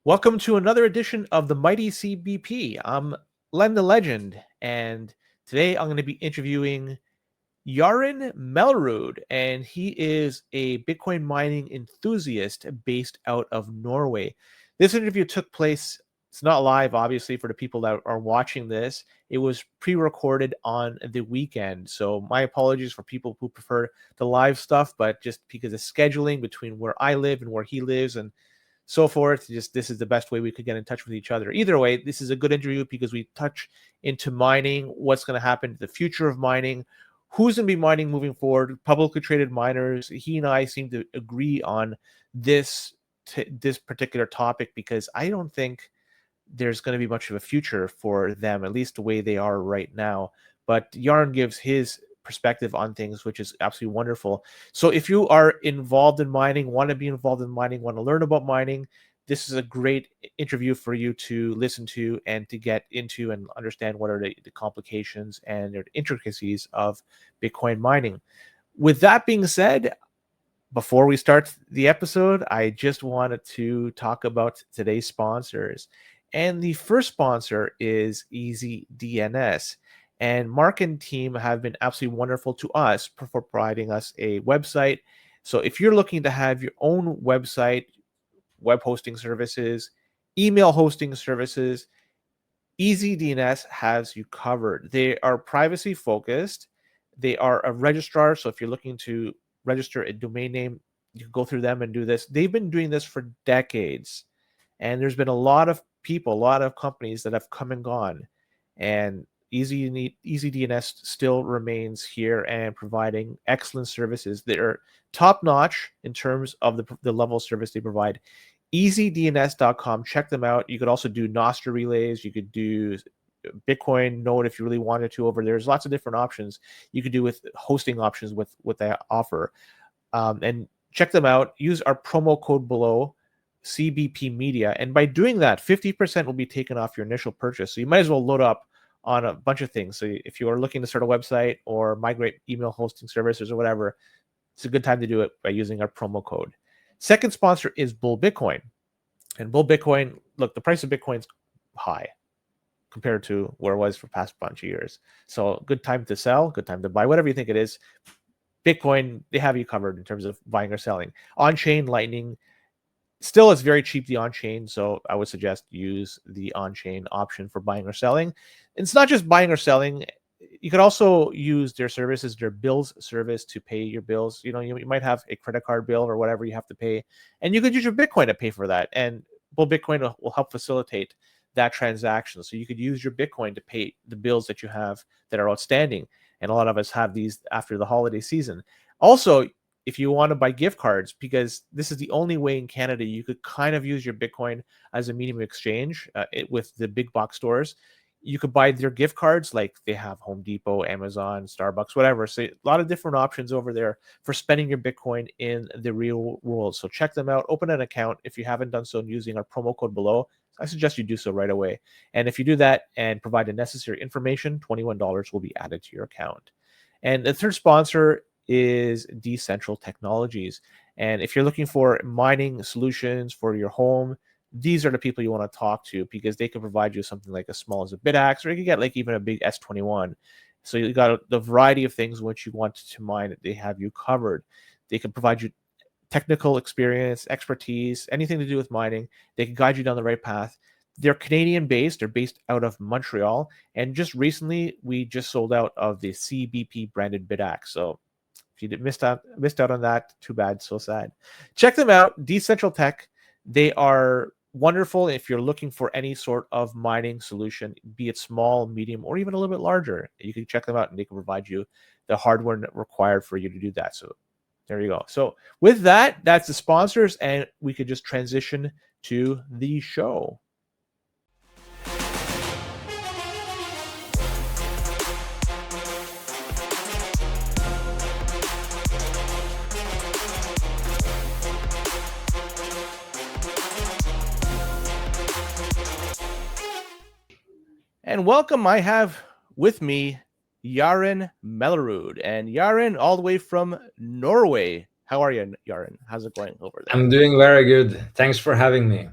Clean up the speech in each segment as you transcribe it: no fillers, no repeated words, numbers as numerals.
Welcome to another edition of the Mighty CBP. I'm Len the Legend, and today I'm going to be interviewing Jaran Mellerud, and he is a Bitcoin mining enthusiast based out of Norway. This interview took place, it's not live, obviously, for the people that are watching this. It was pre-recorded on the weekend, so my apologies for people who prefer the live stuff, but just because of scheduling between where I live and where he lives and so forth. Just this is the best way we could get in touch with each other. Either way, this is a good interview because we touch into mining, what's going to happen to the future of mining, who's going to be mining moving forward, publicly traded miners. He and I seem to agree on this particular topic because I don't think there's going to be much of a future for them, at least the way they are right now. But Yarn gives his perspective on things, which is absolutely wonderful. So if you are involved in mining, want to be involved in mining, want to learn about mining, this is a great interview for you to listen to and to get into and understand what are the complications and the intricacies of Bitcoin mining. With that being said, before we start the episode, I just wanted to talk about today's sponsors. And the first sponsor is EasyDNS. And Mark and team have been absolutely wonderful to us for providing us a website. So if you're looking to have your own website, web hosting services, email hosting services, EasyDNS has you covered. They are privacy focused. They are a registrar. So if you're looking to register a domain name, you can go through them and do this. They've been doing this for decades. And there's been a lot of people, a lot of companies that have come and gone. And EasyDNS still remains here and providing excellent services that are top notch in terms of the level of service they provide. EasyDNS.com. Check them out. You could also do Nostr relays. You could do Bitcoin node if you really wanted to over there. There's lots of different options you could do with hosting options with what they offer. And check them out. Use our promo code below, CBP Media. And by doing that, 50% will be taken off your initial purchase. So you might as well load up on a bunch of things. So if you are looking to start a website or migrate email hosting services or whatever, it's a good time to do it by using our promo code. Second sponsor is Bull Bitcoin. And Bull Bitcoin, look, the price of Bitcoin's high compared to where it was for past bunch of years. So good time to sell, good time to buy, whatever you think it is. Bitcoin, they have you covered in terms of buying or selling. On-chain Lightning, still it's very cheap, the on-chain, so I would suggest use the on-chain option for buying or selling. And it's not just buying or selling. You could also use their services, their bills service to pay your bills. You know, you might have a credit card bill or whatever you have to pay, and you could use your Bitcoin to pay for that. And Bull Bitcoin will help facilitate that transaction. So you could use your Bitcoin to pay the bills that you have that are outstanding. And a lot of us have these after the holiday season. Also, if you want to buy gift cards, because this is the only way in Canada you could kind of use your Bitcoin as a medium of exchange with the big box stores. You could buy their gift cards, like they have Home Depot, Amazon, Starbucks, whatever. So a lot of different options over there for spending your Bitcoin in the real world. So check them out. Open an account if you haven't done so using our promo code below. I suggest you do so right away. And if you do that and provide the necessary information, $21 will be added to your account. And the third sponsor is Decentral Technologies. And if you're looking for mining solutions for your home, these are the people you want to talk to because they can provide you something like as small as a BitAxe, or you can get like even a big S21. So you got the variety of things which you want to mine. They have you covered. They can provide you technical experience, expertise, anything to do with mining. They can guide you down the right path. They're Canadian based. They're based out of Montreal. And just recently, we just sold out of the CBP branded BitAxe. So if you missed out on that, too bad, so sad. Check them out, Decentral Tech. They are wonderful if you're looking for any sort of mining solution, be it small, medium, or even a little bit larger. You can check them out and they can provide you the hardware required for you to do that. So there you go. So with that, that's the sponsors, and we could just transition to the show. And welcome, I have with me Jaran Mellerud. And Jaran, all the way from Norway. How are you, Jaran? How's it going over there? I'm doing very good. Thanks for having me.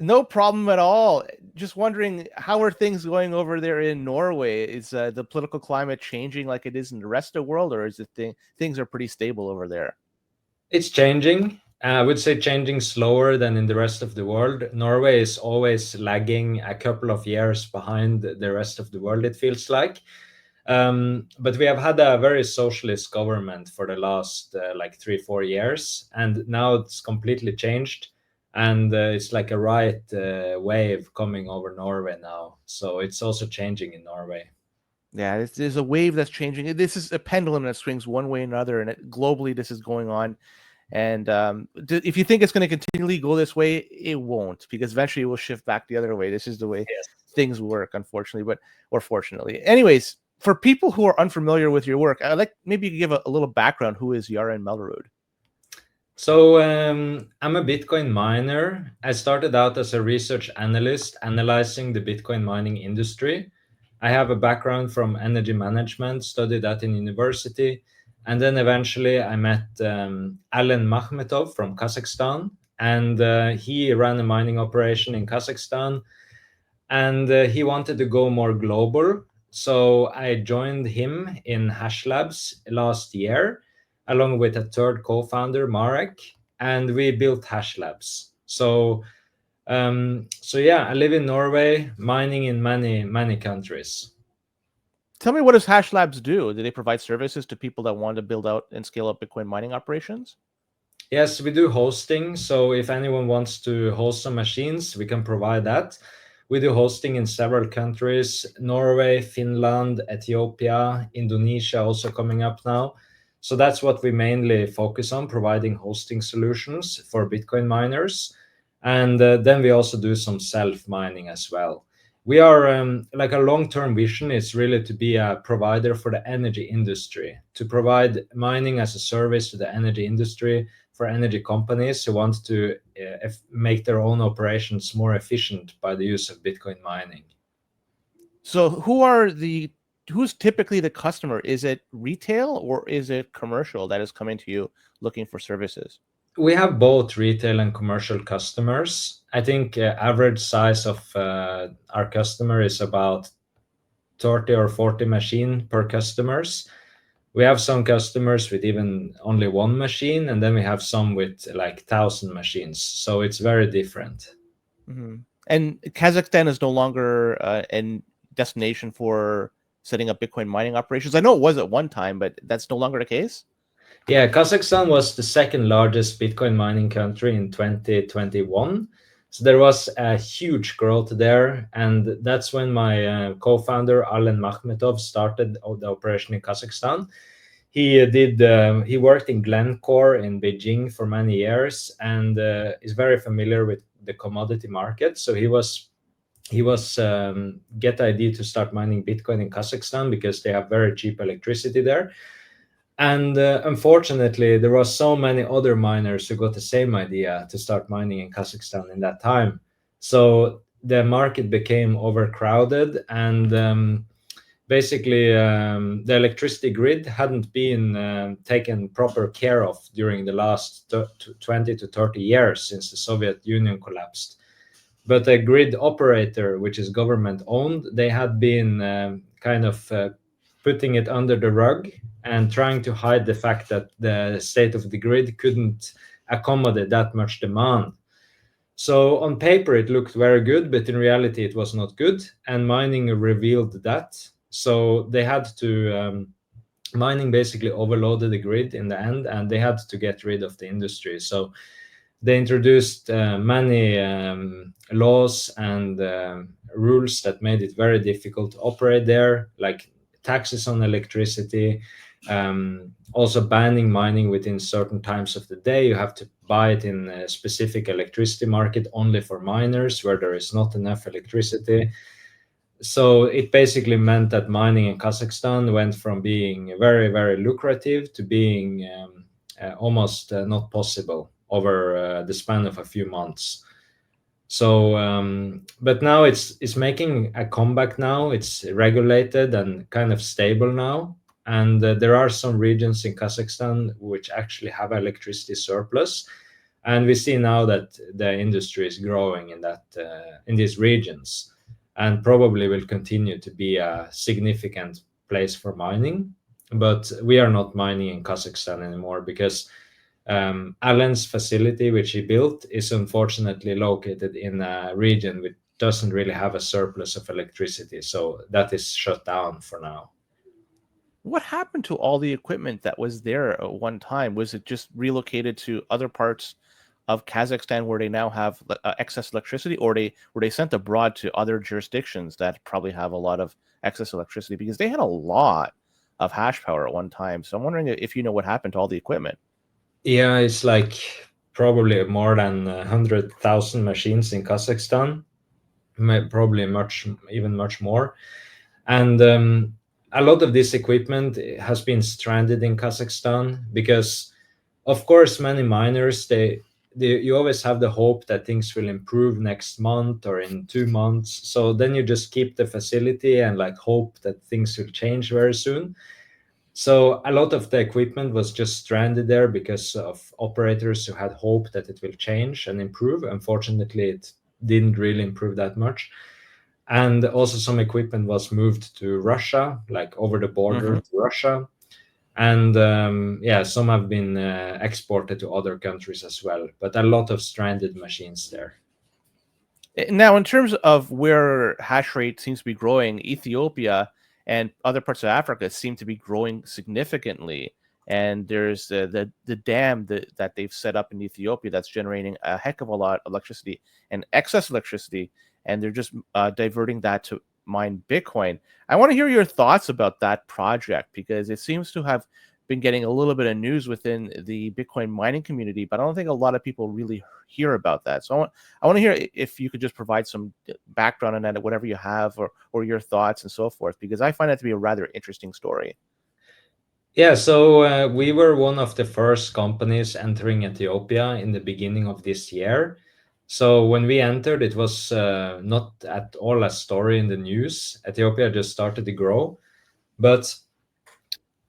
No problem at all. Just wondering, how are things going over there in Norway? Is the political climate changing like it is in the rest of the world, or is it things are pretty stable over there? It's changing. I would say changing slower than in the rest of the world. Norway is always lagging a couple of years behind the rest of the world, it feels like. But we have had a very socialist government for the last like 3 4 years, and now it's completely changed, and it's like a right wave coming over Norway now. So it's also changing in Norway. Yeah, there's a wave that's changing. This is a pendulum that swings one way or another, and globally this is going on. And if you think it's going to continually go this way, it won't, because eventually it will shift back the other way. This is the way Yes. things work, unfortunately, or fortunately. Anyways, for people who are unfamiliar with your work, I'd like maybe you could give a little background. Who is Jaran Mellerud? So I'm a Bitcoin miner. I started out as a research analyst analyzing the Bitcoin mining industry. I have a background from energy management, studied that in university. And then eventually I met Alan Makhmetov from Kazakhstan. And he ran a mining operation in Kazakhstan. And he wanted to go more global. So I joined him in Hash Labs last year, along with a third co-founder, Marek, and we built Hash Labs. So yeah, I live in Norway, mining in many countries. Tell me, what does Hash Labs do? Do they provide services to people that want to build out and scale up Bitcoin mining operations? Yes, we do hosting. So if anyone wants to host some machines, we can provide that. We do hosting in several countries: Norway, Finland, Ethiopia, Indonesia, also coming up now. So that's what we mainly focus on, providing hosting solutions for Bitcoin miners. And then we also do some self mining as well. We are like a long term vision is really to be a provider for the energy industry, to provide mining as a service to the energy industry for energy companies who want to make their own operations more efficient by the use of Bitcoin mining. So who's typically the customer? Is it retail or is it commercial that is coming to you looking for services? We have both retail and commercial customers. I think average size of our customer is about 30 or 40 machine per customers. We have some customers with even only one machine, and then we have some with like 1,000 machines. So it's very different. Mm-hmm. And Kazakhstan is no longer a destination for setting up Bitcoin mining operations. I know it was at one time, but that's no longer the case. Yeah, Kazakhstan was the second largest Bitcoin mining country in 2021. So there was a huge growth there. And that's when my co-founder, Alen Makhmetov, started the operation in Kazakhstan. He worked in Glencore in Beijing for many years, and is very familiar with the commodity market. So he was get the idea to start mining Bitcoin in Kazakhstan because they have very cheap electricity there. And unfortunately, there were so many other miners who got the same idea to start mining in Kazakhstan in that time. So the market became overcrowded, and basically the electricity grid hadn't been taken proper care of during the last 20 to 30 years since the Soviet Union collapsed. But a grid operator, which is government owned, they had been kind of putting it under the rug and trying to hide the fact that the state of the grid couldn't accommodate that much demand. So on paper it looked very good, but in reality it was not good, and mining revealed that. So they had to mining basically overloaded the grid in the end, and they had to get rid of the industry. So they introduced many laws and rules that made it very difficult to operate there, like taxes on electricity, also banning mining within certain times of the day. You have to buy it in a specific electricity market only for miners where there is not enough electricity. So it basically meant that mining in Kazakhstan went from being very, very lucrative to being almost not possible over the span of a few months. So, but now it's making a comeback now. It's regulated and kind of stable now. And there are some regions in Kazakhstan which actually have electricity surplus. And we see now that the industry is growing in that in these regions, and probably will continue to be a significant place for mining. But we are not mining in Kazakhstan anymore because Alan's facility, which he built, is unfortunately located in a region which doesn't really have a surplus of electricity. So that is shut down for now. What happened to all the equipment that was there at one time? Was it just relocated to other parts of Kazakhstan where they now have excess electricity, or were they sent abroad to other jurisdictions that probably have a lot of excess electricity? Because they had a lot of hash power at one time. So I'm wondering if you know what happened to all the equipment. Yeah, it's like probably more than 100,000 machines in Kazakhstan, probably even much more. And a lot of this equipment has been stranded in Kazakhstan because, of course, many miners, you always have the hope that things will improve next month or in 2 months. So then you just keep the facility and like hope that things will change very soon. So a lot of the equipment was just stranded there because of operators who had hope that it will change and improve. Unfortunately, it didn't really improve that much. And also some equipment was moved to Russia, like over the border Mm-hmm. to Russia. And yeah, some have been exported to other countries as well, but a lot of stranded machines there. Now, in terms of where hash rate seems to be growing, Ethiopia and other parts of Africa seem to be growing significantly. And there's the dam that they've set up in Ethiopia that's generating a heck of a lot of electricity and excess electricity, and they're just diverting that to mine Bitcoin. I want to hear your thoughts about that project because it seems to have been getting a little bit of news within the Bitcoin mining community, but I don't think a lot of people really hear about that. So I want to hear if you could just provide some background on that, whatever you have, or your thoughts and so forth, because I find that to be a rather interesting story. Yeah, so we were one of the first companies entering Ethiopia in the beginning of this year. So when we entered, it was not at all a story in the news. Ethiopia just started to grow. But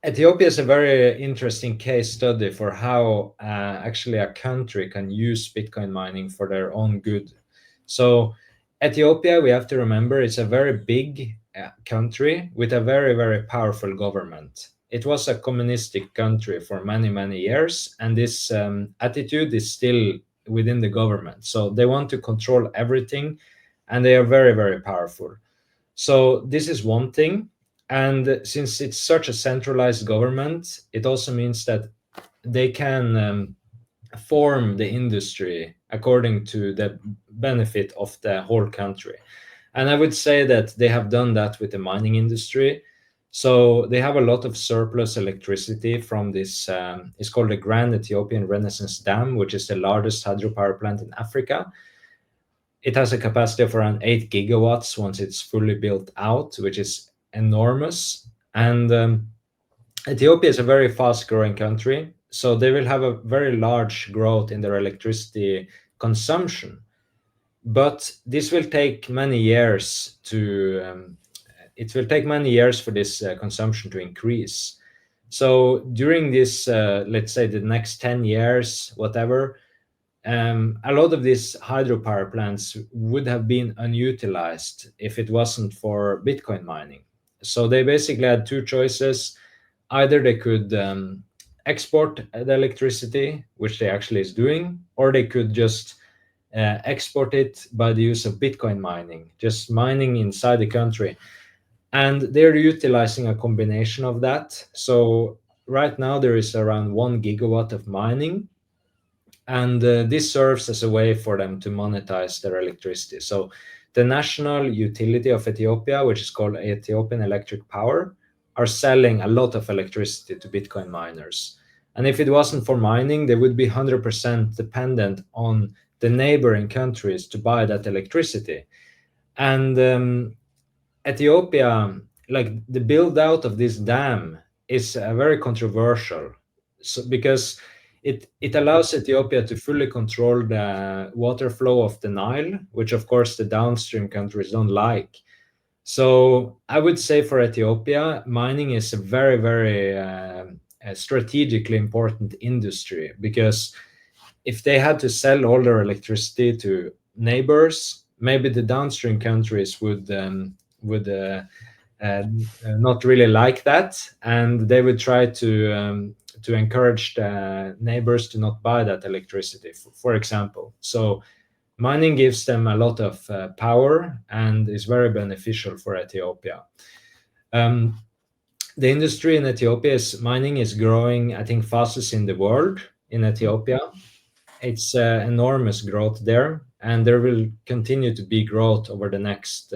Ethiopia is a very interesting case study for how actually a country can use Bitcoin mining for their own good. So, Ethiopia, we have to remember, is a very big country with a very, very powerful government. It was a communistic country for many, many years, and this attitude is still within the government. So, they want to control everything, and they are very, very powerful. So this is one thing. And since it's such a centralized government, it also means that they can form the industry according to the benefit of the whole country. And I would say that they have done that with the mining industry. So they have a lot of surplus electricity from this. It's called the Grand Ethiopian Renaissance Dam, which is the largest hydropower plant in Africa. It has a capacity of around 8 gigawatts once it's fully built out, which is enormous. And Ethiopia is a very fast growing country. So they will have a very large growth in their electricity consumption. But this will take many years to, it will take many years for this consumption to increase. So during this, let's say the next 10 years, whatever, a lot of these hydropower plants would have been unutilized if it wasn't for Bitcoin mining. So they basically had two choices. Either they could export the electricity, which they actually is doing, or they could just export it by the use of Bitcoin mining, just mining inside the country. And they're utilizing a combination of that. So right now there is around 1 gigawatt of mining, and this serves as a way for them to monetize their electricity. So the national utility of Ethiopia, which is called Ethiopian Electric Power, are selling a lot of electricity to Bitcoin miners. And if it wasn't for mining, they would be 100% dependent on the neighboring countries to buy that electricity. And Ethiopia, like the build out of this dam, is very controversial. So, because it allows Ethiopia to fully control the water flow of the Nile, which of course the downstream countries don't like. So I would say for Ethiopia, mining is a very, very strategically important industry because if they had to sell all their electricity to neighbors, maybe the downstream countries would not really like that, and they would try to encourage the neighbors to not buy that electricity, for example. So mining gives them a lot of power and is very beneficial for Ethiopia. Um, the industry in Ethiopia is mining is growing, I think, fastest in the world in Ethiopia. It's enormous growth there, and there will continue to be growth over the next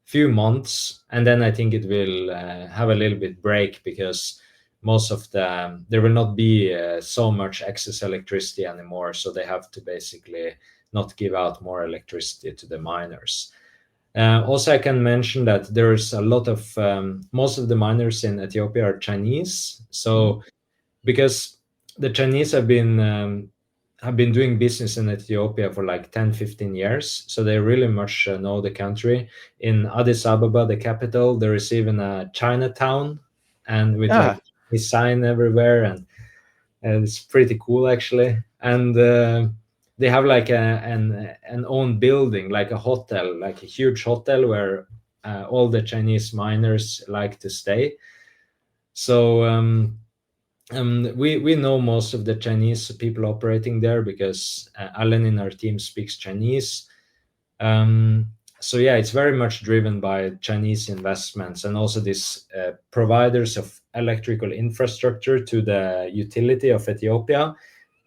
few months, and then I think it will have a little bit break because most of there will not be so much excess electricity anymore, so they have to basically not give out more electricity to the miners. Also, I can mention that there's a lot of most of the miners in Ethiopia are Chinese. Mhm. So because the Chinese have been doing business in Ethiopia for like 10, 15 years, so they really much know the country. In Addis Ababa, the capital, there is even a Chinatown, and with Ah, like a sign everywhere, and it's pretty cool actually. And they have like an own building, like a hotel, like a huge hotel where all the Chinese miners like to stay. So we know most of the Chinese people operating there because Alan in our team speaks Chinese. Um, so yeah, it's very much driven by Chinese investments and also these providers of electrical infrastructure to the utility of Ethiopia.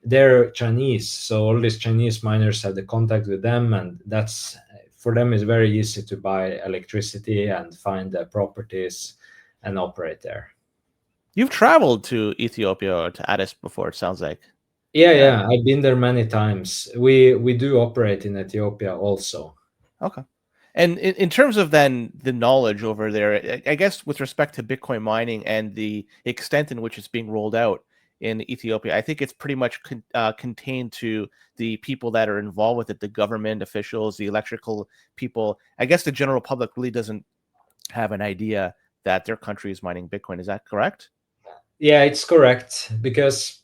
They're Chinese, so all these Chinese miners have the contact with them, and that's for them it's very easy to buy electricity and find the properties and operate there. you've traveled to Ethiopia or to Addis before, it sounds like. Yeah, Yeah. yeah, I've been there many times. We do operate in Ethiopia also. Okay. And in terms of then the knowledge over there, I guess with respect to Bitcoin mining and the extent in which it's being rolled out in Ethiopia, I think it's pretty much contained to the people that are involved with it, the government officials, the electrical people. I guess the general public really doesn't have an idea that their country is mining Bitcoin. Is that correct? Yeah, it's correct because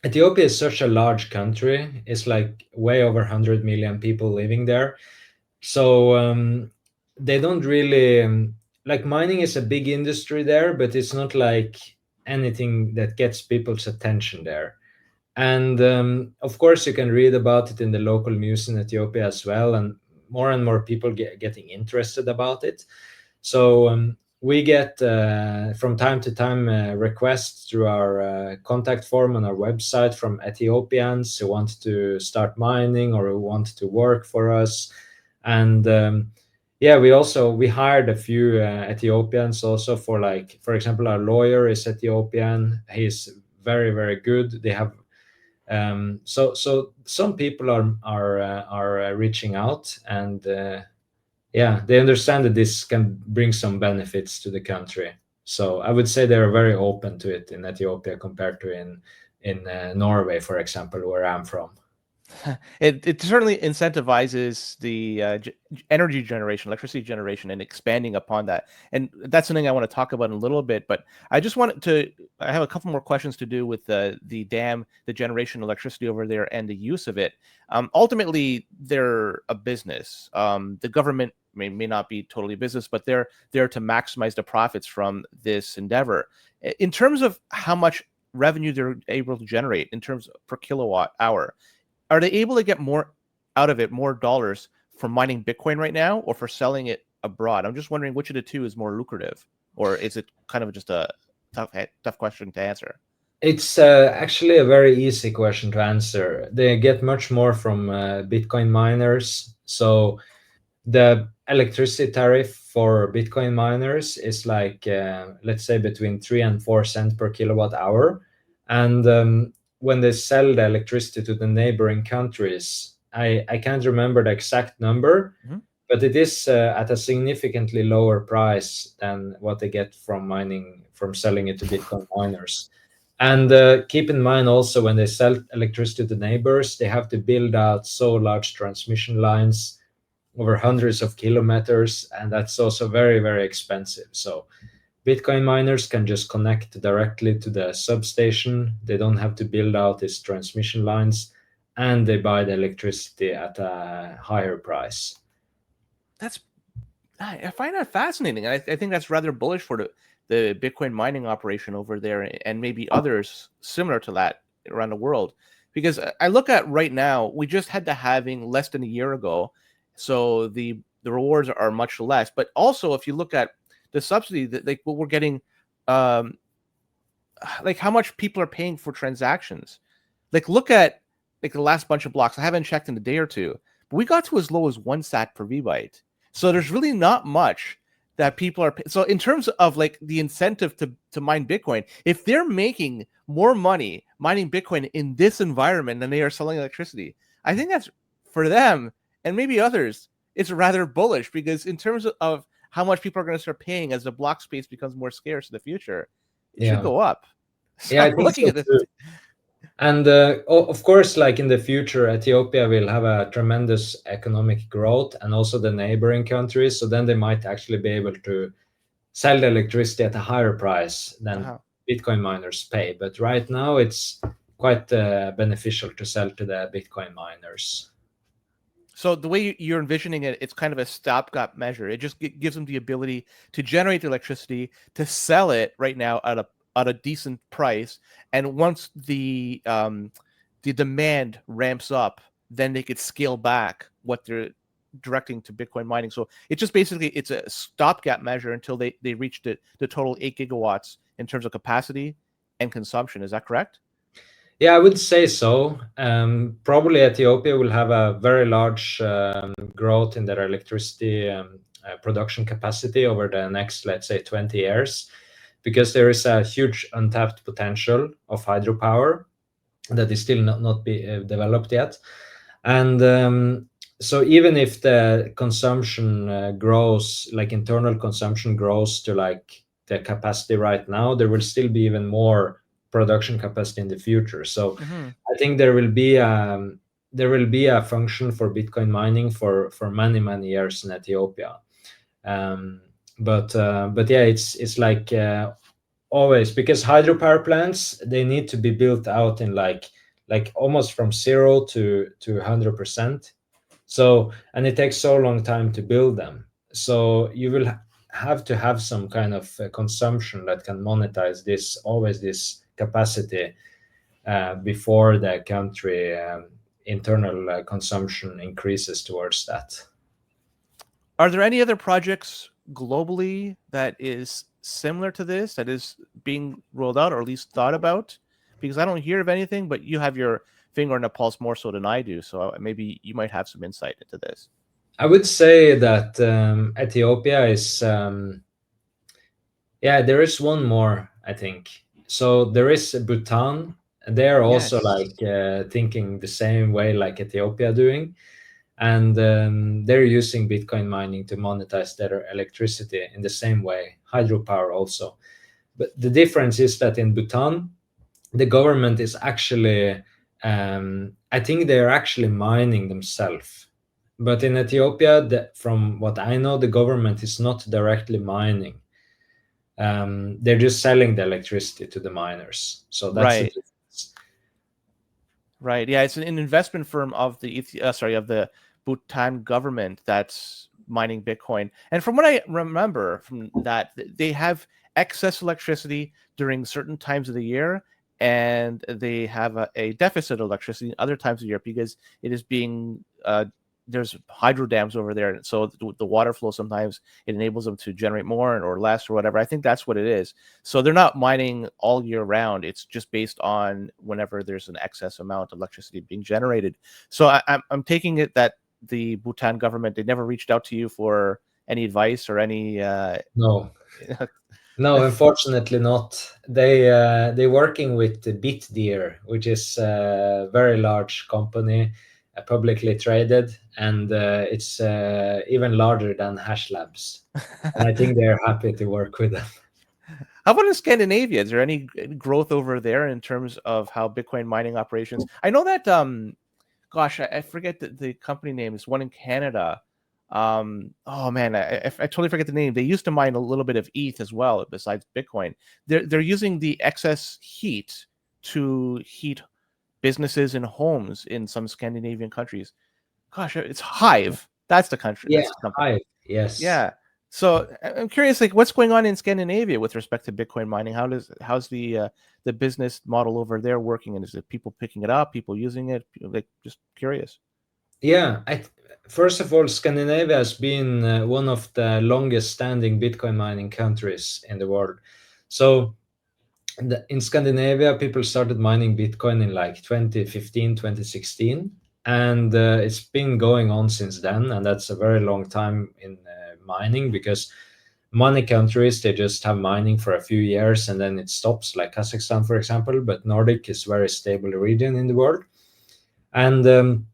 Ethiopia is such a large country. It's like way over 100 million people living there. So they don't really like mining is a big industry there, but it's not like anything that gets people's attention there. And of course, you can read about it in the local news in Ethiopia as well, and more people getting interested about it. So we get from time to time requests through our contact form on our website from Ethiopians who want to start mining or who want to work for us. And yeah, we hired a few Ethiopians also for, like, for example, our lawyer is Ethiopian. He's very good. They have so some people are reaching out, and yeah, they understand that this can bring some benefits to the country. So I would say they're very open to it in Ethiopia compared to in Norway, for example, where I'm from. It certainly incentivizes the energy generation, electricity generation, and expanding upon that. And that's something I want to talk about in a little bit. But I just wanted to. I have a couple more questions to do with the dam, the generation of electricity over there, and the use of it. Ultimately, they're a business. The government may not be totally a business, but they're there to maximize the profits from this endeavor. In terms of how much revenue they're able to generate in terms of per kilowatt hour, are they able to get more out of it, more dollars from mining Bitcoin right now or for selling it abroad? I'm just wondering which of the two is more lucrative, or is it kind of just a tough question to answer? It's actually a very easy question to answer. They get much more from Bitcoin miners. So the electricity tariff for Bitcoin miners is like, let's say, between 3 and 4 cents per kilowatt hour. And when they sell the electricity to the neighboring countries, I can't remember the exact number, Mhm. but it is at a significantly lower price than what they get from mining, from selling it to Bitcoin miners. And keep in mind also, when they sell electricity to neighbors, they have to build out so large transmission lines over hundreds of kilometers, and that's also very expensive. So Bitcoin miners can just connect directly to the substation. They don't have to build out these transmission lines, and they buy the electricity at a higher price. That's I find that fascinating. I think that's rather bullish for the Bitcoin mining operation over there, and maybe others similar to that around the world. Because I look at right now, we just had the halving less than a year ago, so the rewards are much less. But also, if you look at the subsidy that like what we're getting, um, like how much people are paying for transactions. Like look at like the last bunch of blocks. I haven't checked in a day or two, but we got to as low as 1 sat per vbyte. So there's really not much that people are. So in terms of like the incentive to mine Bitcoin, if they're making more money mining Bitcoin in this environment than they are selling electricity, I think that's for them and maybe others. It's rather bullish because in terms of how much people are going to start paying as the block space becomes more scarce in the future, it should Yeah, go up. yeah, So I think looking so at this, too. And of course, like in the future, Ethiopia will have a tremendous economic growth, and also the neighboring countries. So then they might actually be able to sell the electricity at a higher price than uh-huh. Bitcoin miners pay. But right now, it's quite beneficial to sell to the Bitcoin miners. So the way you're envisioning it, it's kind of a stopgap measure. It just gives them the ability to generate the electricity, to sell it right now at a decent price, and once the demand ramps up, then they could scale back what they're directing to Bitcoin mining. So it just basically it's a stopgap measure until they reach the total 8 gigawatts in terms of capacity and consumption. Is that correct? Yeah, I would say so. Probably Ethiopia will have a very large growth in their electricity production capacity over the next, let's say, 20 years, because there is a huge untapped potential of hydropower that is still not be developed yet. And so even if the consumption grows, like internal consumption grows to like the capacity right now, there will still be even more production capacity in the future. So Mm-hmm. I think there will be a function for Bitcoin mining for many years in Ethiopia. Um, but yeah, it's like always, because hydropower plants, they need to be built out in like almost from 0 to 100%. So, and it takes so long time to build them. So you will have to have some kind of consumption that can monetize this, always this capacity, before the country internal consumption increases towards that. Are there any other projects globally that is similar to this that is being rolled out or at least thought about? Because I don't hear of anything, but you have your finger on the pulse more so than I do. So maybe you might have some insight into this. I would say that Ethiopia is, yeah, there is one more, I think. So there is Bhutan. They are also Yes. like thinking the same way like Ethiopia doing, and they're using Bitcoin mining to monetize their electricity in the same way, hydropower also. But the difference is that in Bhutan, the government is actually, I think they're actually mining themselves. But in Ethiopia, from what I know, the government is not directly mining. They're just selling the electricity to the miners. So that's the Right. difference. Right. Yeah, it's an investment firm of of the Bhutan government that's mining Bitcoin. And from what I remember from that, they have excess electricity during certain times of the year, and they have a deficit of electricity other times of the year because it is being there's hydro dams over there, and so the water flow sometimes it enables them to generate more or less or whatever. I think that's what it is. So they're not mining all year round. It's just based on whenever there's an excess amount of electricity being generated. So I'm taking it that the Bhutan government, they never reached out to you for any advice or any No, no, unfortunately not. They working with Bitdeer, which is a very large company, publicly traded, and it's even larger than Hash Labs. And I think they're happy to work with them. How about in Scandinavia? Is there any growth over there in terms of how Bitcoin mining operations? I know that gosh, I forget the company name. It's one in Canada. Oh man, I totally forget the name. They used to mine a little bit of ETH as well, besides Bitcoin. They're using the excess heat to heat businesses and homes in some Scandinavian countries. Gosh, it's Hive. That's the country. Yeah, That's the company. hi. Yes. Yeah. So I'm curious, like, what's going on in Scandinavia with respect to Bitcoin mining? How's the business model over there working? And is it people picking it up, people using it? Like, just curious. Yeah, first of all, Scandinavia has been one of the longest standing Bitcoin mining countries in the world. So in Scandinavia, people started mining Bitcoin in like 2015, 2016, and it's been going on since then. And that's a very long time in mining because money countries, they just have mining for a few years and then it stops, like Kazakhstan, for example. But Nordic is very stable region in the world. And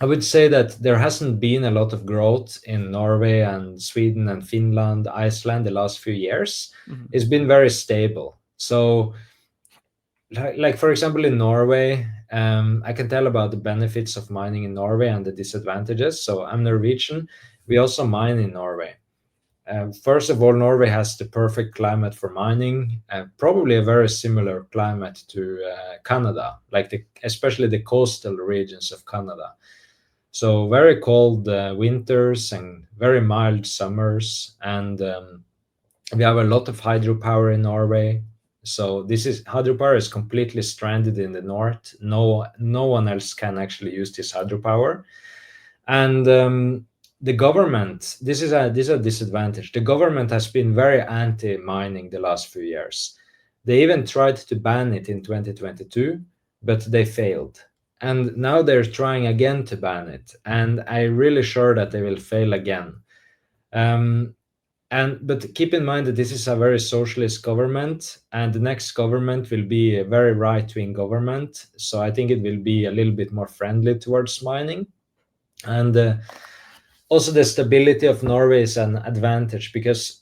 I would say that there hasn't been a lot of growth in Norway and Sweden and Finland, Iceland the last few years. Mhm. It's been very stable. So, like for example, in Norway, I can tell about the benefits of mining in Norway and the disadvantages. So, I'm Norwegian. We also mine in Norway. First of all, Norway has the perfect climate for mining, probably a very similar climate to Canada, like especially the coastal regions of Canada. So very cold winters and very mild summers, and we have a lot of hydropower in Norway. So this is hydropower is completely stranded in the north. No one else can actually use this hydropower, and the government. This is a disadvantage. The government has been very anti-mining the last few years. They even tried to ban it in 2022, but they failed, and now they're trying again to ban it, and I'm really sure that they will fail again. um, but keep in mind that this is a very socialist government, and the next government will be a very right-wing government, so I think it will be a little bit more friendly towards mining. And also the stability of Norway is an advantage because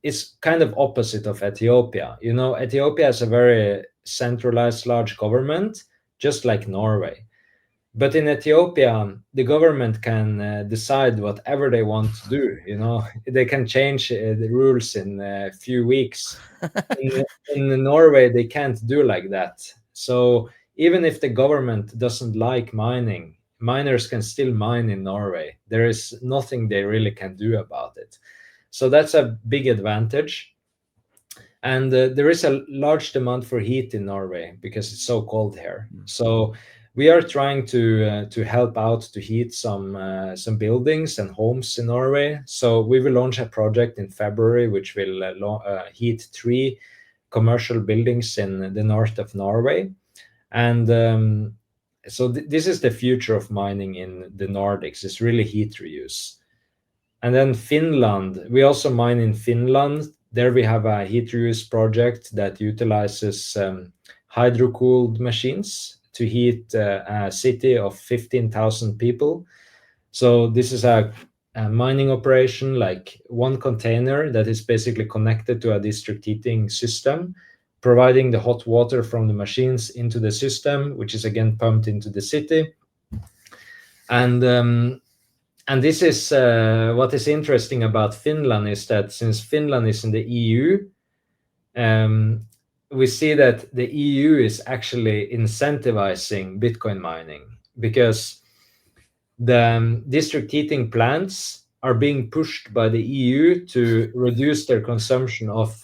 it's kind of opposite of Ethiopia. Ethiopia has a very centralized large government, just like Norway. But in Ethiopia, the government can decide whatever they want to do. They can change the rules in a few weeks. In Norway, they can't do like that. So even if the government doesn't like mining, miners can still mine in Norway. There is nothing they really can do about it. So that's a big advantage. And there is a large demand for heat in Norway because it's so cold here. So we are trying to help out to heat some buildings and homes in Norway. So we will launch a project in February which will heat 3 commercial buildings in the north of Norway. And so this is the future of mining in the Nordics. It's really heat reuse. And then Finland, we also mine in Finland. There we have a heat reuse project that utilizes hydro-cooled machines to heat a city of 15,000 people. So this is a mining operation, like one container that is basically connected to a district heating system, providing the hot water from the machines into the system, which is again pumped into the city. And this is what is interesting about Finland is that since Finland is in the EU, we see that the EU is actually incentivizing Bitcoin mining because the district heating plants are being pushed by the EU to reduce their consumption of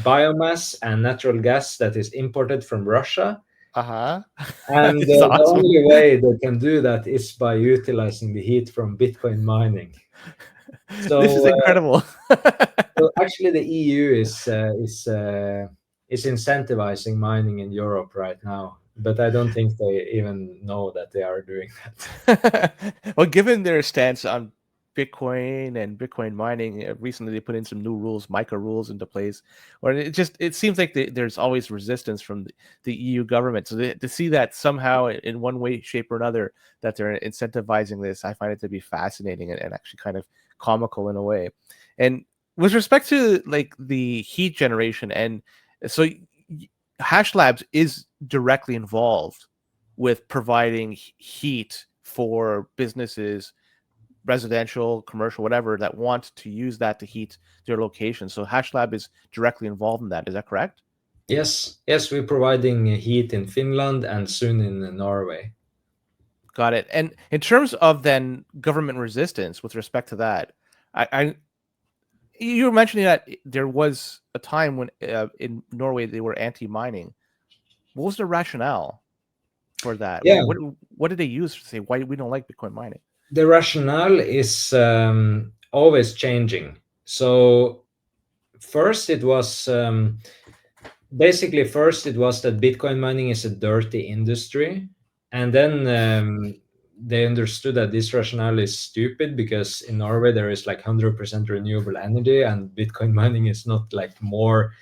biomass and natural gas that is imported from Russia. Uh-huh. And It's the awesome. only way they can do that is by utilizing the heat from Bitcoin mining. This is So, incredible. actually, the EU is incentivizing mining in Europe right now, but I don't think they even know that they are doing that. Well, given their stance on Bitcoin and Bitcoin mining, recently they put in some new rules, micro rules into place, or it seems like there's always resistance from the EU government. So to see that somehow in one way, shape, or another that they're incentivizing this, I find it to be fascinating and actually kind of comical in a way. And with respect to like the heat generation, and so Hash Labs is directly involved with providing heat for businesses residential, commercial, whatever, that want to use that to heat their location. So HashLab is directly involved in that. Is that correct? Yes, yes, we're providing heat in Finland and soon in Norway. Got it. And in terms of then government resistance with respect to that, I you were mentioning that there was a time when in Norway they were anti-mining. What was the rationale for that? Yeah, What did they use to say why we don't like Bitcoin mining? the rationale is always changing. So first it was basically first it was that Bitcoin mining is a dirty industry, and then they understood that this rationale is stupid because in Norway there is like 100% renewable energy, and Bitcoin mining is not like more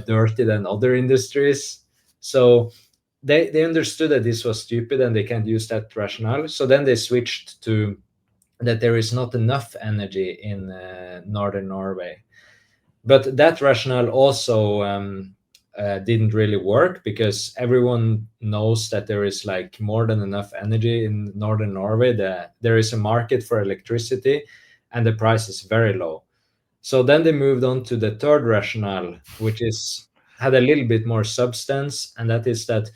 dirty than other industries. So they understood that this was stupid and they can't use that rationale. So then they switched to that there is not enough energy in northern Norway. But that rationale also didn't really work because everyone knows that there is like more than enough energy in northern Norway. There is a market for electricity and the price is very low. So then they moved on to the third rationale, which is had a little bit more substance, and that is that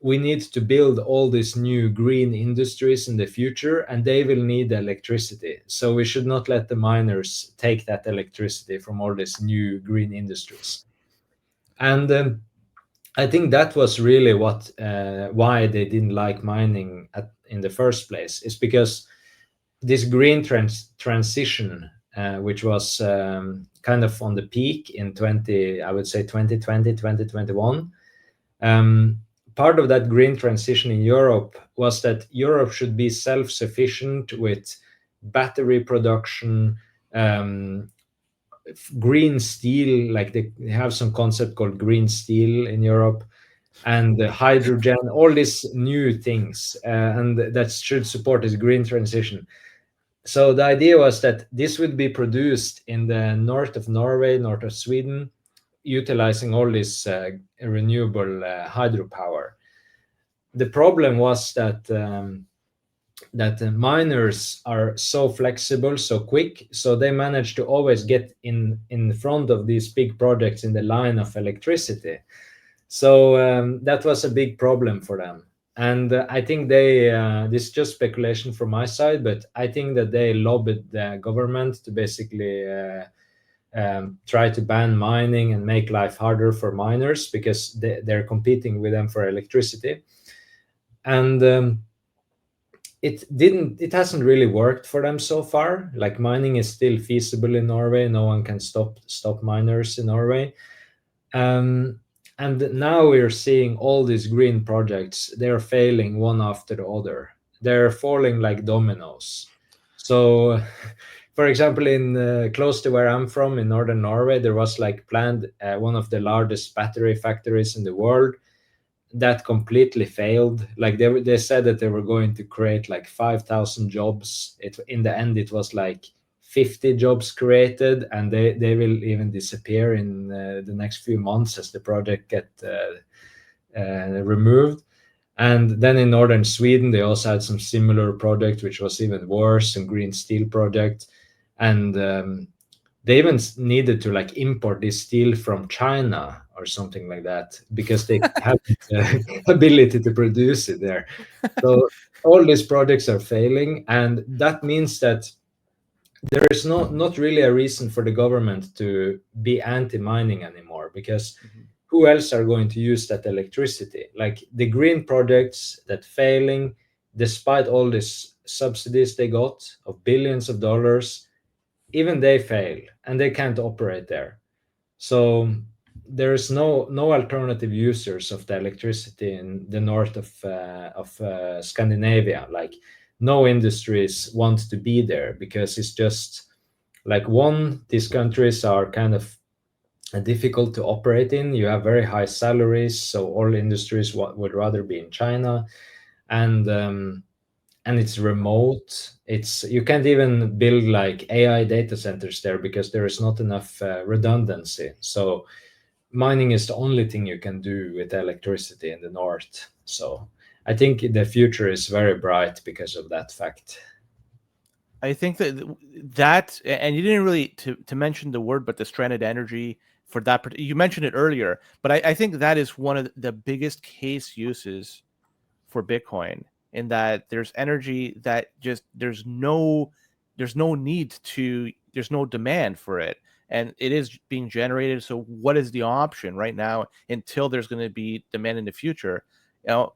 we need to build all these new green industries in the future, and they will need electricity. So we should not let the miners take that electricity from all these new green industries. And I think that was really what why they didn't like mining in the first place, is because this green transition, which was kind of on the peak in 20, I would say 2020, 2021. Part of that green transition in Europe was that Europe should be self-sufficient with battery production, green steel, like they have some concept called green steel in Europe, and hydrogen, all these new things, and that should support this green transition. So the idea was that this would be produced in the north of Norway, north of Sweden, utilizing all this renewable hydropower. The problem was that that the miners are so flexible, so quick, so they managed to always get in front of these big projects in the line of electricity. So that was a big problem for them. And I think they, this is just speculation from my side, but I think that they lobbied the government to basically try to ban mining and make life harder for miners because they're competing with them for electricity. And it hasn't really worked for them so far. Like mining is still feasible in Norway. No one can stop miners in Norway. And now we're seeing all these green projects. They're failing one after the other. They're falling like dominoes. So, for example, in close to where I'm from in northern Norway, there was like planned one of the largest battery factories in the world that completely failed. Like they said that they were going to create like 5,000 jobs. It in the end it was like 50 jobs created, and they will even disappear in the next few months as the project get removed. And then in northern Sweden, they also had some similar project, which was even worse, some green steel project, and they even needed to like import this steel from China or something like that because they have the ability to produce it there. So all these projects are failing, and that means that there is not really a reason for the government to be anti-mining anymore because Mhm. who else are going to use that electricity? Like the green projects that failing, despite all these subsidies they got of billions of dollars, even they fail and they can't operate there. So there's no alternative users of the electricity in the north of Scandinavia. Like no industries want to be there because it's just like one, these countries are kind of difficult to operate in. You have very high salaries, so all industries would rather be in China, and and it's remote. It's you can't even build like AI data centers there because there is not enough redundancy. So mining is the only thing you can do with electricity in the north. So I think the future is very bright because of that fact. I think that and you didn't really to mention the word, but the stranded energy for that. You mentioned it earlier, but I think that is one of the biggest case uses for Bitcoin, in that there's energy that just there's no need to there's no demand for it, and it is being generated. So what is the option right now until there's going to be demand in the future?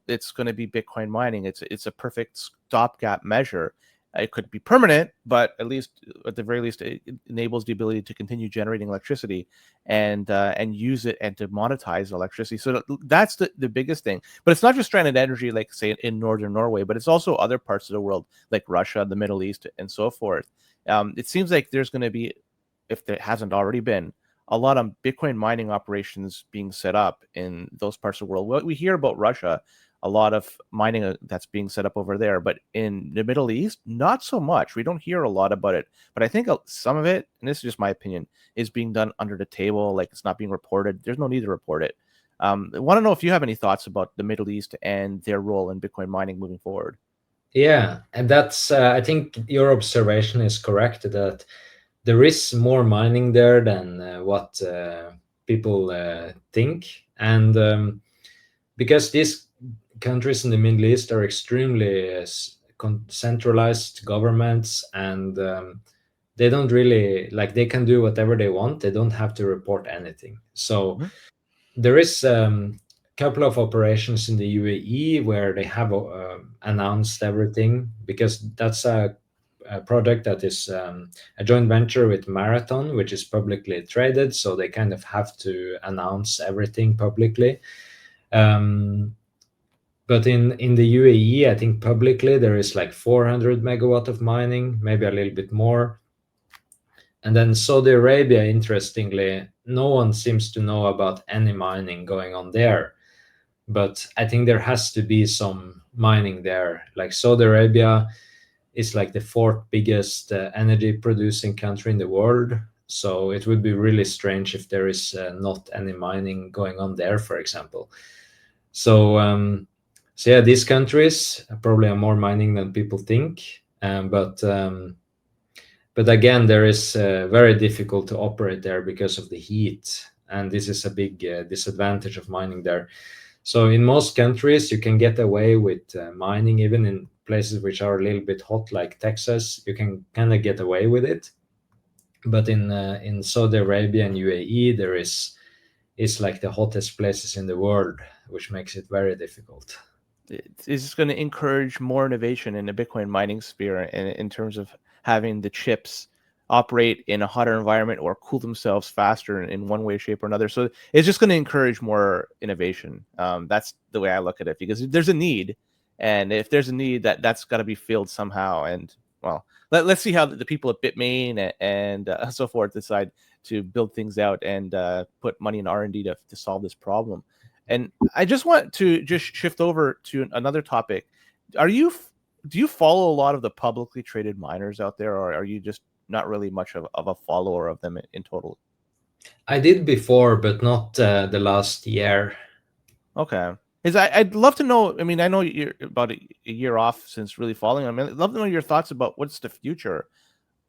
It's going to be Bitcoin mining. It's a perfect stopgap measure. It could be permanent, but at the very least, it enables the ability to continue generating electricity and use it and to monetize electricity. So that's the biggest thing. But it's not just stranded energy, like say in northern Norway, but it's also other parts of the world, like Russia, the Middle East, and so forth. It seems like there's going to be, if there hasn't already been, a lot of Bitcoin mining operations being set up in those parts of the world. What we hear about Russia, a lot of mining that's being set up over there, but in the Middle East, not so much. We don't hear a lot about it, but I think some of it, and this is just my opinion, is being done under the table, like it's not being reported. There's no need to report it. I want to know if you have any thoughts about the Middle East and their role in Bitcoin mining moving forward. Yeah, and that's I think your observation is correct that there is more mining there than what people think, and because these countries in the Middle East are extremely centralized governments, and they don't really like, they can do whatever they want. They don't have to report anything. So Mhm. there is a couple of operations in the UAE where they have announced everything, because that's a product that is a joint venture with Marathon, which is publicly traded. So they kind of have to announce everything publicly. But in the UAE, I think publicly there is like 400 megawatt of mining, maybe a little bit more. And then Saudi Arabia, interestingly, no one seems to know about any mining going on there. But I think there has to be some mining there. Like Saudi Arabia is like the fourth biggest energy producing country in the world. So it would be really strange if there is not any mining going on there, for example. So, so yeah, these countries probably are more mining than people think. But again, there is very difficult to operate there because of the heat, and this is a big disadvantage of mining there. So in most countries, you can get away with mining, even in places which are a little bit hot, like Texas. You can kind of get away with it. But in Saudi Arabia and UAE, there is like the hottest places in the world, which makes it very difficult. It's just going to encourage more innovation in the Bitcoin mining sphere in terms of having the chips operate in a hotter environment or cool themselves faster in one way, shape, or another. So it's just going to encourage more innovation. That's the way I look at it, because there's a need, and if there's a need, that's got to be filled somehow. And well, let's see how the people at Bitmain and so forth decide to build things out and put money in R&D to solve this problem. And I just want to just shift over to another topic. Are you do you follow a lot of the publicly traded miners out there, or are you just not really much of a follower of them in total? I did before, but not the last year. Okay. Is I'd love to know. I mean, I know you're about a year off since really following. I mean, I'd love to know your thoughts about what's the future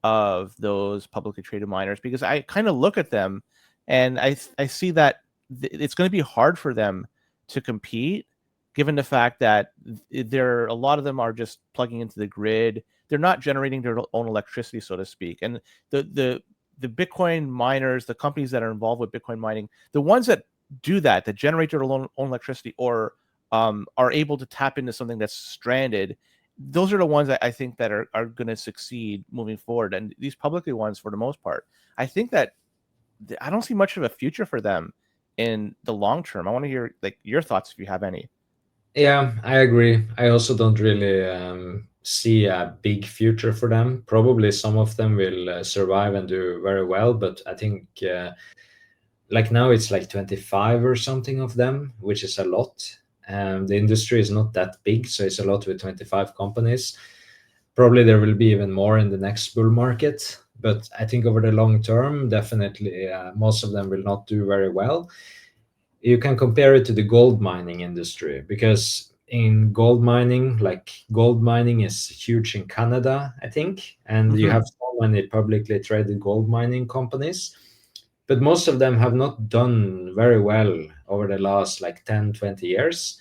of those publicly traded miners, because I kind of look at them and I see that it's going to be hard for them to compete, given the fact that there a lot of them are just plugging into the grid. They're not generating their own electricity, so to speak. And the Bitcoin miners, the companies that are involved with Bitcoin mining, the ones that do that, that generate their own electricity, or are able to tap into something that's stranded, those are the ones that I think that are going to succeed moving forward. And these publicly ones, for the most part, I think that I don't see much of a future for them in the long term. I want to hear like your thoughts if you have any. Yeah, I agree. I also don't really see a big future for them. Probably some of them will survive and do very well, but I think like now it's like 25 or something of them, which is a lot. The industry is not that big, so it's a lot with 25 companies. Probably there will be even more in the next bull market, but I think over the long term, definitely most of them will not do very well. You can compare it to the gold mining industry, because in gold mining. Like gold mining is huge in Canada, I think, and you Mhm. have so many publicly traded gold mining companies, but most of them have not done very well over the last like 10, 20 years.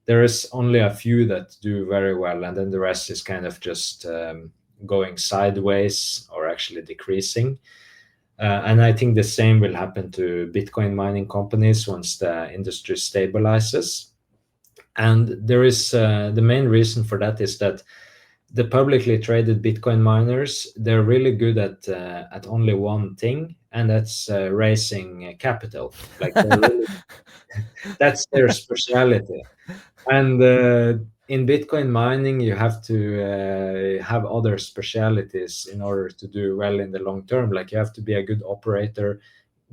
There is only a few that do very well, and then the rest is kind of just going sideways or actually decreasing. And I think the same will happen to Bitcoin mining companies once the industry stabilizes. And there is the main reason for that is that the publicly traded Bitcoin miners, they're really good at only one thing, and that's raising capital. Like they're really, that's their specialty. And in Bitcoin mining, you have to have other specialities in order to do well in the long term. Like you have to be a good operator,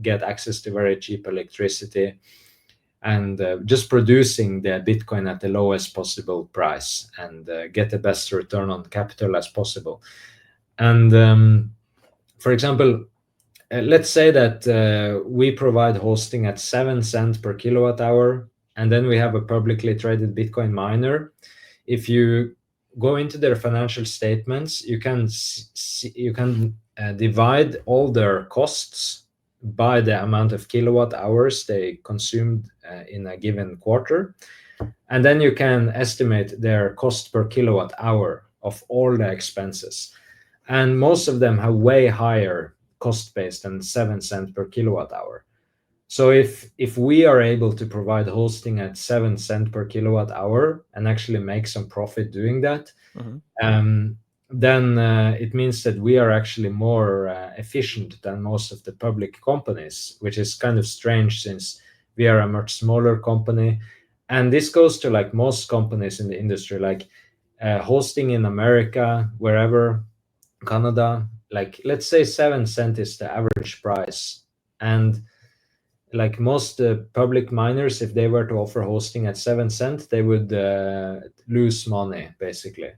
get access to very cheap electricity, and just producing the Bitcoin at the lowest possible price and get the best return on capital as possible. And for example, let's say that we provide hosting at 7 cents per kilowatt hour, and then we have a publicly traded Bitcoin miner. If you go into their financial statements, you can divide all their costs by the amount of kilowatt hours they consumed in a given quarter, and then you can estimate their cost per kilowatt hour of all the expenses. And most of them have way higher cost base than 7 cents per kilowatt hour. So if we are able to provide hosting at 7 cents per kilowatt hour and actually make some profit doing that, Mhm. um, then it means that we are actually more efficient than most of the public companies, which is kind of strange since we are a much smaller company. And this goes to like most companies in the industry, like hosting in America, wherever, Canada, like let's say 7 cents is the average price. And like most public miners, if they were to offer hosting at 7 cents, they would lose money basically.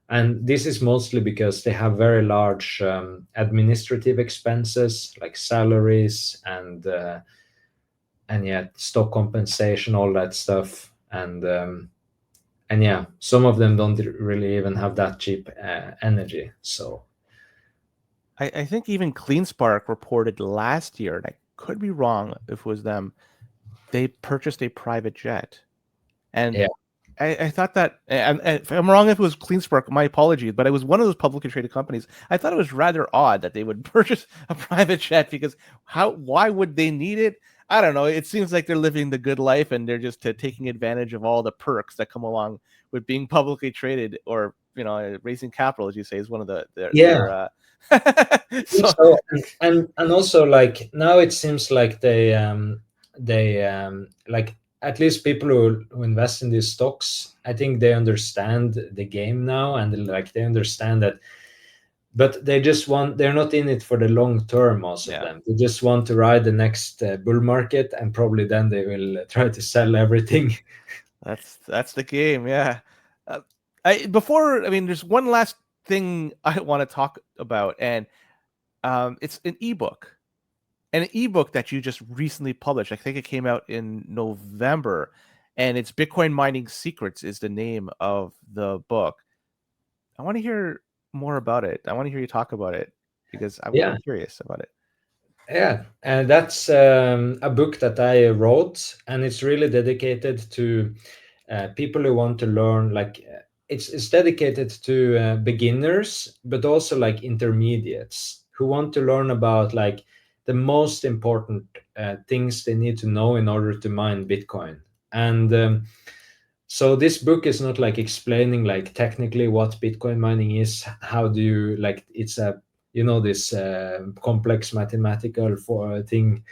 And this is mostly because they have very large administrative expenses like salaries and yeah, stock compensation, all that stuff. And yeah, some of them don't really even have that cheap energy. So I think even CleanSpark reported last year, and I could be wrong if it was them, they purchased a private jet. And yeah, I thought that, and if I'm wrong, if it was CleanSpark, my apologies, but it was one of those publicly traded companies. I thought it was rather odd that they would purchase a private jet because why would they need it? I don't know. It seems like they're living the good life and they're just taking advantage of all the perks that come along with being publicly traded, or raising capital, as you say, is one of yeah. so So and also like now it seems like they like at least people who invest in these stocks, I think they understand the game now, and like they understand that, but they're not in it for the long term. Most of yeah. them, they just want to ride the next bull market, and probably then they will try to sell everything. That's the game, yeah. Uh, I mean, there's one last thing I want to talk about, and it's an ebook that you just recently published. I think it came out in November, and it's Bitcoin Mining Secrets is the name of the book. I want to hear more about it. I want to hear you talk about it because I'm Yeah. curious about it. Yeah, and that's a book that I wrote, and it's really dedicated to people who want to learn. Like it's dedicated to beginners, but also like intermediates who want to learn about like the most important things they need to know in order to mine Bitcoin. And so this book is not like explaining like technically what Bitcoin mining is. How do you like? It's a this complex mathematical for thing.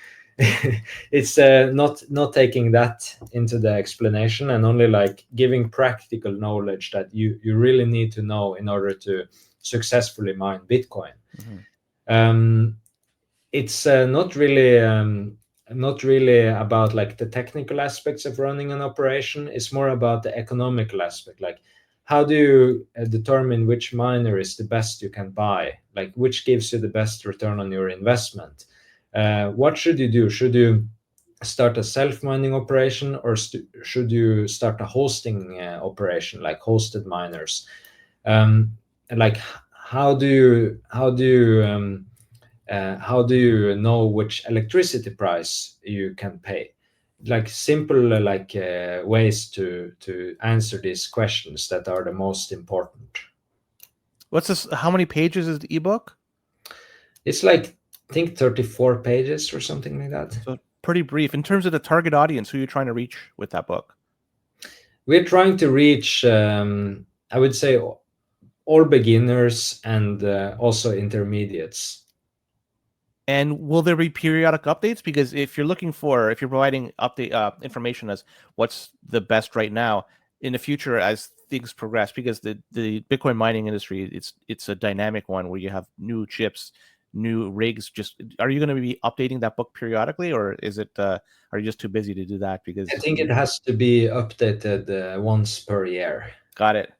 It's not taking that into the explanation, and only like giving practical knowledge that you really need to know in order to successfully mine Bitcoin. Mhm. Um, it's not really about like the technical aspects of running an operation. It's more about the economical aspect, like how do you determine which miner is the best you can buy, like which gives you the best return on your investment. What should you do? Should you start a self-mining operation, or should you start a hosting operation, like hosted miners? Like how do you know which electricity price you can pay? Like simple ways to answer these questions that are the most important. What's this? How many pages is the ebook? It's like, I think 34 pages or something like that. So pretty brief. In terms of the target audience, who you're trying to reach with that book? We're trying to reach, I would say, all beginners and also intermediates. And will there be periodic updates? Because if you're providing update information as what's the best right now, in the future as things progress, because the Bitcoin mining industry, it's a dynamic one where you have new chips, new rigs. Just are you going to be updating that book periodically, or is it are you just too busy to do that? I Because think it has to be updated once per year. got it.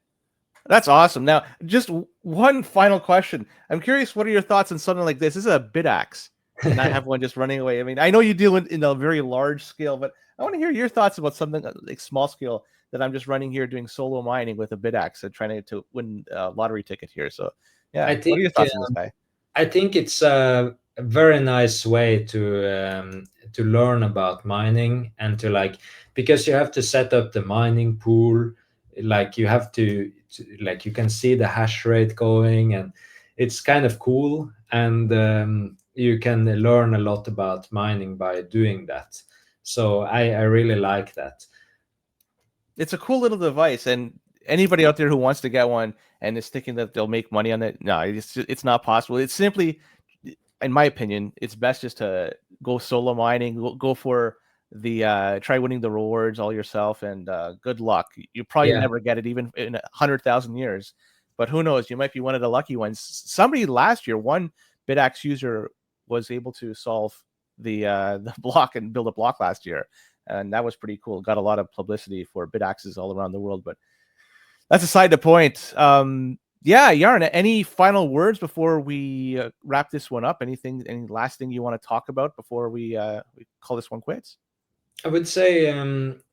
That's awesome. Now, just one final question. I'm curious, what are your thoughts on something like this? This is a bidaxe, and I have one just running away. I mean, I know you deal in a very large scale, but I want to hear your thoughts about something like small scale that I'm just running here doing solo mining with a bidaxe and trying to win a lottery ticket here. So, yeah, I what think are your thoughts on this guy? I think it's a very nice way to learn about mining, and to because you have to set up the mining pool, like you have like you can see the hash rate going, and it's kind of cool, and you can learn a lot about mining by doing that. So I really like that. It's a cool little device, and anybody out there who wants to get one and is thinking that they'll make money on it, no, it's not possible. It's simply, in my opinion, it's best just to go solo mining, go for the try winning the rewards all yourself, and good luck. You probably Yeah. never get it even in 100,000 years, but who knows? You might be one of the lucky ones. Somebody last year, one bidaxe user was able to solve the block and build a block last year, and that was pretty cool. Got a lot of publicity for bidaxes all around the world, but that's aside the point. Yeah, Jaran, any final words before we wrap this one up? Anything, any last thing you want to talk about before we call this one quits? I would say,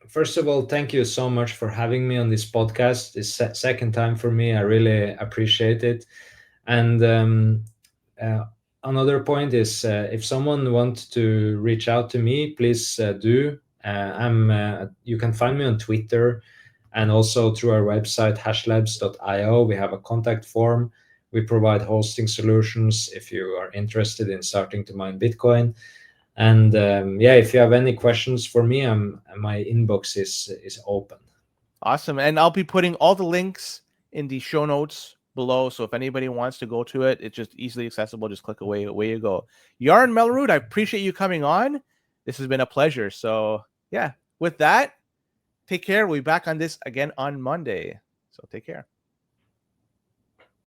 first of all, thank you so much for having me on this podcast. It's second time for me. I really appreciate it. And uh, another point is, if someone wants to reach out to me, please do. You can find me on Twitter, and also through our website hashlabs.io. We have a contact form. We provide hosting solutions if you are interested in starting to mine Bitcoin. And yeah, if you have any questions for me, my inbox is open. Awesome. And I'll be putting all the links in the show notes below. So if anybody wants to go to it, it's just easily accessible. Just click away you go. Jaran Mellerud, I appreciate you coming on. This has been a pleasure. So yeah, with that, take care. We'll be back on this again on Monday. So take care.